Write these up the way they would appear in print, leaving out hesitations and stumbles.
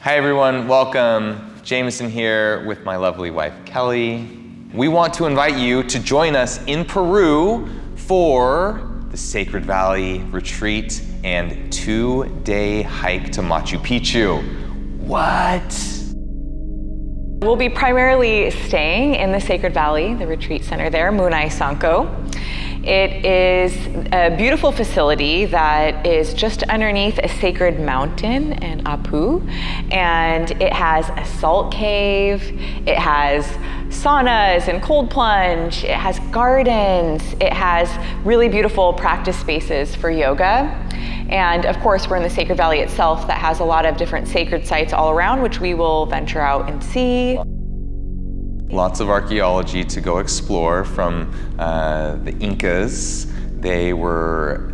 Hi everyone, welcome. Jameson here with my lovely wife, Kelly. We want to invite you to join us in Peru for the Sacred Valley Retreat and 2-day hike to Machu Picchu. What? We'll be primarily staying in the Sacred Valley, the retreat center there, Munai Sanko. It is a beautiful facility that is just underneath a sacred mountain in Apu, and it has a salt cave, it has saunas and cold plunge, it has gardens, it has really beautiful practice spaces for yoga. And of course, we're in the Sacred Valley itself that has a lot of different sacred sites all around, which we will venture out and see. Lots of archaeology to go explore from the Incas. They were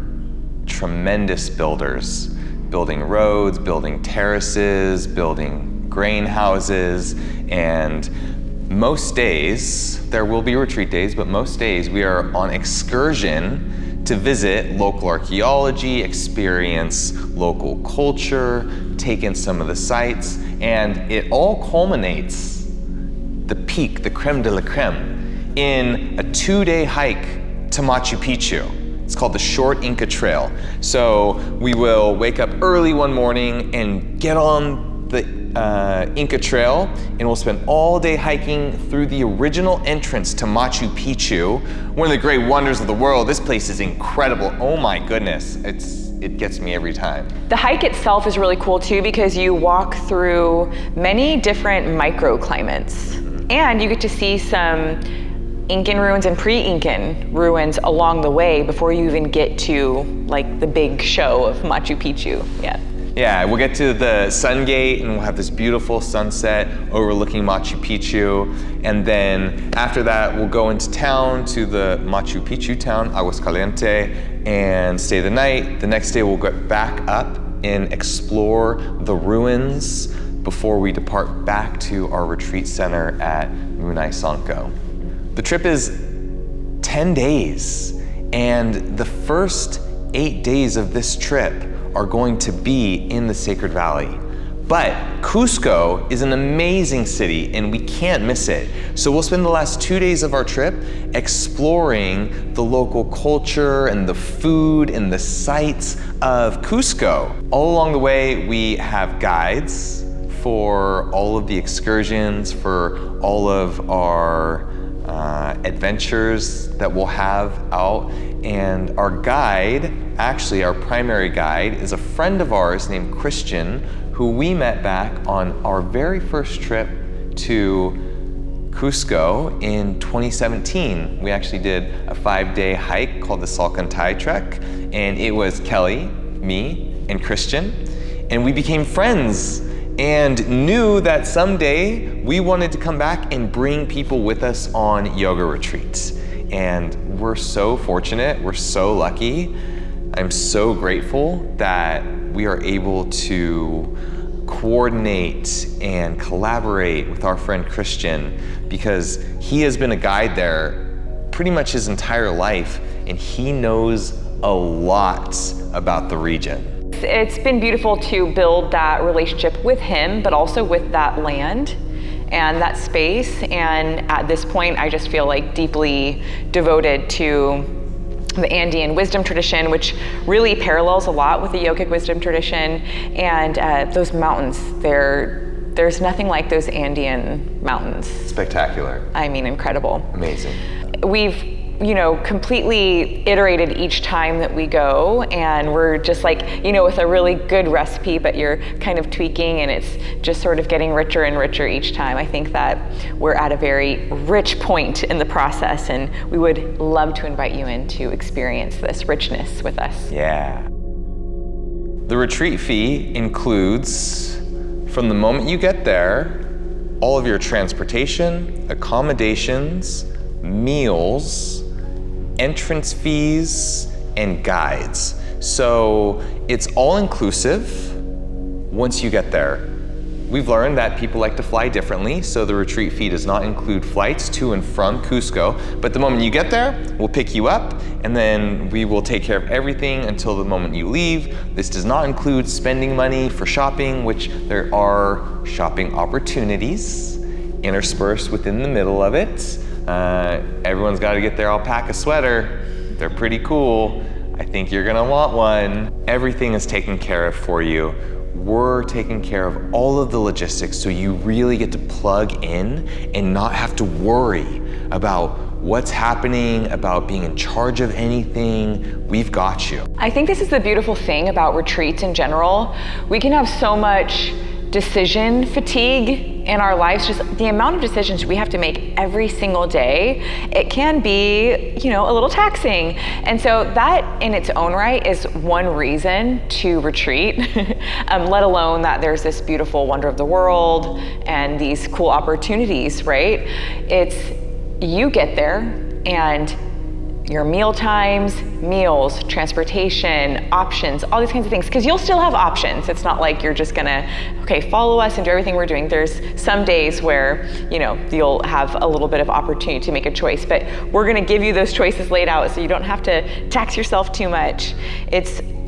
tremendous builders, building roads, building terraces, building grain houses, and most days, there will be retreat days, but most days we are on excursion to visit local archaeology, experience local culture, take in some of the sites, and it all culminates the peak, the creme de la creme, in a 2-day hike to Machu Picchu. It's called the Short Inca Trail. So we will wake up early one morning and get on the Inca Trail, and we'll spend all day hiking through the original entrance to Machu Picchu, one of the great wonders of the world. This place is incredible. Oh my goodness, it gets me every time. The hike itself is really cool too because you walk through many different microclimates. And you get to see some Incan ruins and pre-Incan ruins along the way before you even get to like the big show of Machu Picchu. Yeah, we'll get to the sun gate and we'll have this beautiful sunset overlooking Machu Picchu. And then after that, we'll go into town to the Machu Picchu town, Aguascaliente, and stay the night. The next day, we'll get back up and explore the ruins before we depart back to our retreat center at Munai Sanko. The trip is 10 days, and the first 8 days of this trip are going to be in the Sacred Valley. But Cusco is an amazing city and we can't miss it. So we'll spend the last 2 days of our trip exploring the local culture and the food and the sights of Cusco. All along the way, we have guides for all of the excursions, for all of our adventures that we'll have out. And our guide, actually our primary guide, is a friend of ours named Christian, who we met back on our very first trip to Cusco in 2017. We actually did a 5-day hike called the Salcantay Trek, and it was Kelly, me, and Christian, and we became friends and knew that someday we wanted to come back and bring people with us on yoga retreats. And we're so fortunate, we're so lucky. I'm so grateful that we are able to coordinate and collaborate with our friend Christian, because he has been a guide there pretty much his entire life, and he knows a lot about the region. It's been beautiful to build that relationship with him, but also with that land and that space. And at this point, I just feel like deeply devoted to the Andean wisdom tradition, which really parallels a lot with the yogic wisdom tradition. And those mountains, there's nothing like those Andean mountains. Spectacular. I mean, incredible. Amazing. We've completely iterated each time that we go, and we're just like, with a really good recipe, but you're kind of tweaking and it's just sort of getting richer and richer each time. I think that we're at a very rich point in the process, and we would love to invite you in to experience this richness with us. Yeah. The retreat fee includes, from the moment you get there, all of your transportation, accommodations, meals, entrance fees, and guides. So it's all inclusive once you get there. We've learned that people like to fly differently, so the retreat fee does not include flights to and from Cusco. But the moment you get there, we'll pick you up, and then we will take care of everything until the moment you leave. This does not include spending money for shopping, which there are shopping opportunities interspersed within the middle of it. Everyone's got to get their alpaca sweater. They're pretty cool. I think you're gonna want one. Everything is taken care of for you. We're taking care of all of the logistics, so you really get to plug in and not have to worry about what's happening, about being in charge of anything. We've got you. I think this is the beautiful thing about retreats in general. We can have so much decision fatigue in our lives, just the amount of decisions we have to make every single day. It can be, a little taxing. And so that in its own right is one reason to retreat, let alone that there's this beautiful wonder of the world and these cool opportunities, right? It's, you get there and your meal times, meals, transportation, options, all these kinds of things, because you'll still have options. It's not like you're just gonna, follow us and do everything we're doing. There's some days where, you'll have a little bit of opportunity to make a choice, but we're gonna give you those choices laid out so you don't have to tax yourself too much.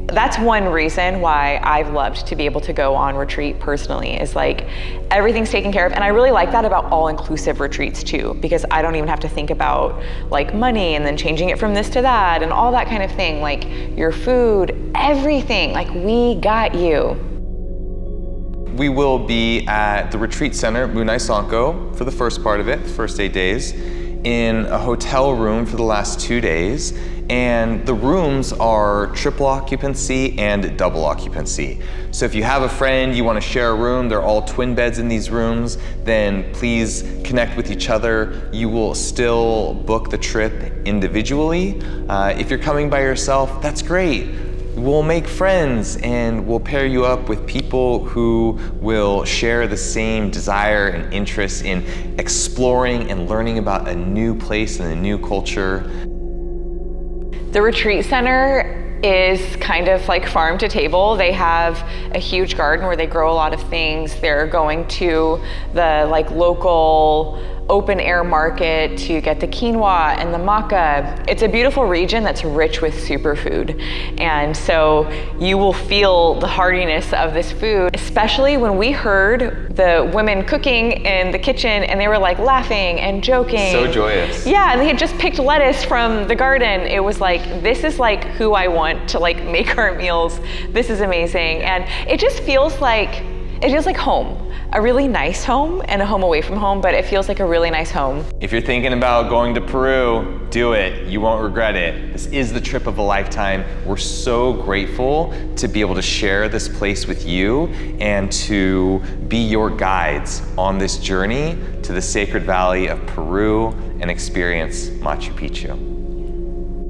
That's one reason why I've loved to be able to go on retreat personally, is like everything's taken care of. And I really like that about all-inclusive retreats too, because I don't even have to think about like money and then changing it from this to that and all that kind of thing. Like your food, everything, like we got you. We will be at the retreat center, Munai Sanko, for the first part of it, the first 8 days, in a hotel room for the last 2 days. And the rooms are triple occupancy and double occupancy. So if you have a friend, you want to share a room, they're all twin beds in these rooms, then please connect with each other. You will still book the trip individually. If you're coming by yourself, that's great. We'll make friends and we'll pair you up with people who will share the same desire and interest in exploring and learning about a new place and a new culture. The retreat center is kind of like farm to table. They have a huge garden where they grow a lot of things. They're going to the local open air market to get the quinoa and the maca. It's a beautiful region that's rich with superfood. And so you will feel the heartiness of this food, especially when we heard the women cooking in the kitchen and they were like laughing and joking. So joyous. Yeah, and they had just picked lettuce from the garden. It was like, this is like who I want to make our meals. This is amazing. And it just feels like home. A really nice home and a home away from home, but it feels like a really nice home. If you're thinking about going to Peru, do it. You won't regret it. This is the trip of a lifetime. We're so grateful to be able to share this place with you and to be your guides on this journey to the sacred valley of Peru and experience Machu Picchu.